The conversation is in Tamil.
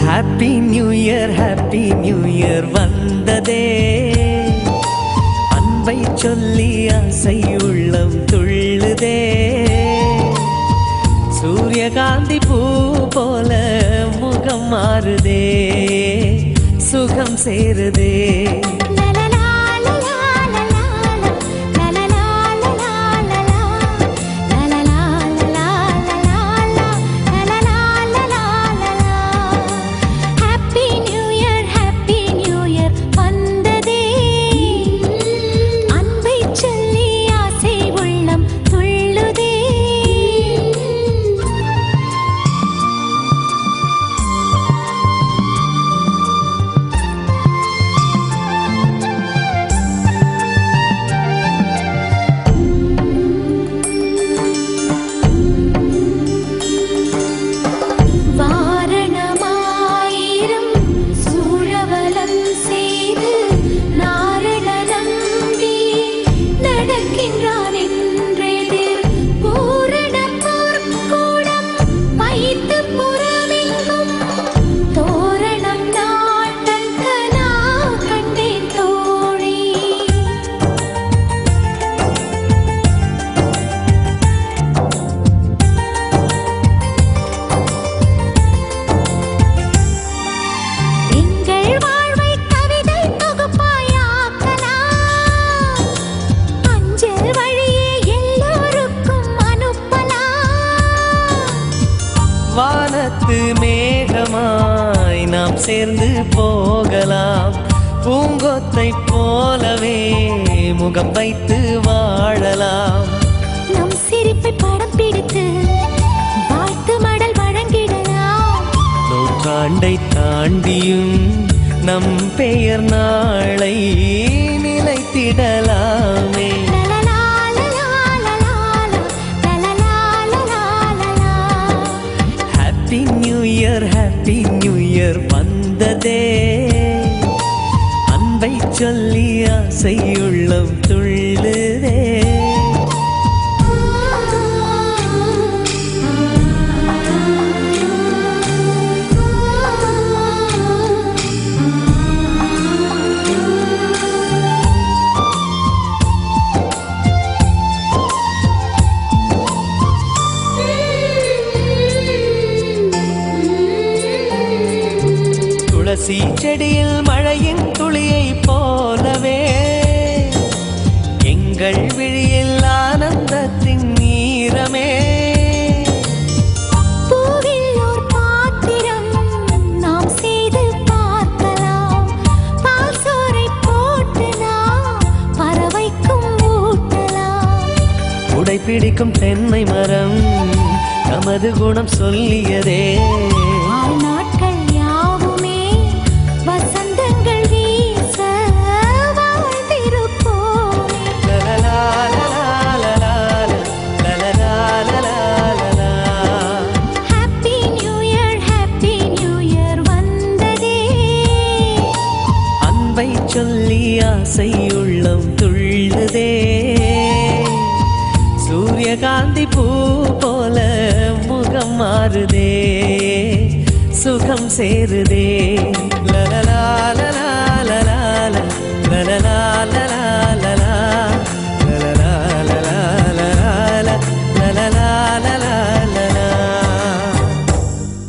ஹாப்பி நியூ இயர் வந்ததே, அன்பை சொல்லி ஆசை உள்ளம் துள்ளுதே. சூரியகாந்தி பூ போல முகம் மாறுதே, சுகம் சேருதே. வானத்து மேகமாய் நாம் சேர்ந்து போகலாம், பூங்கொத்தை போலவே முகம் வைத்து வாழலாம். நம் சிரிப்பை படம் பிடித்து வாழ்த்து மடல் வழங்கிடலாம். நூற்றாண்டை தாண்டியும் நம் பெயர் நாளை நிலைத்திடலாமே. ஹாப்பி நியூ இயர் வந்ததே, அன்பை சொல்லி ஆசை உள்ளம் துள்ளுதே. துளசி செடியில் மழையின் துளியை போலவே எங்கள் விழியில் ஆனந்தத்தின் நீரமே. பூவில் ஓர் பாத்திரம் நாம் செய்து பார்க்கலாம், பால் சோறை போட்டு நாம் பறவைக்கும் ஊட்டலாம். உடைப்பிடிக்கும் தென்னை மரம் நமது குணம் சொல்லியதே. நாட்கள் யாவுமே வசந்தங்கள் வீச வாழ்ந்திருப்போமே. ஹாப்பி நியூ இயர் வந்ததே, அன்பை சொல்லி ஆசை உள்ளம் துள்ளுதே. சூரியகாந்தி பூ போல முகம் மாறுதே, சுகம் சேருதே. லலலா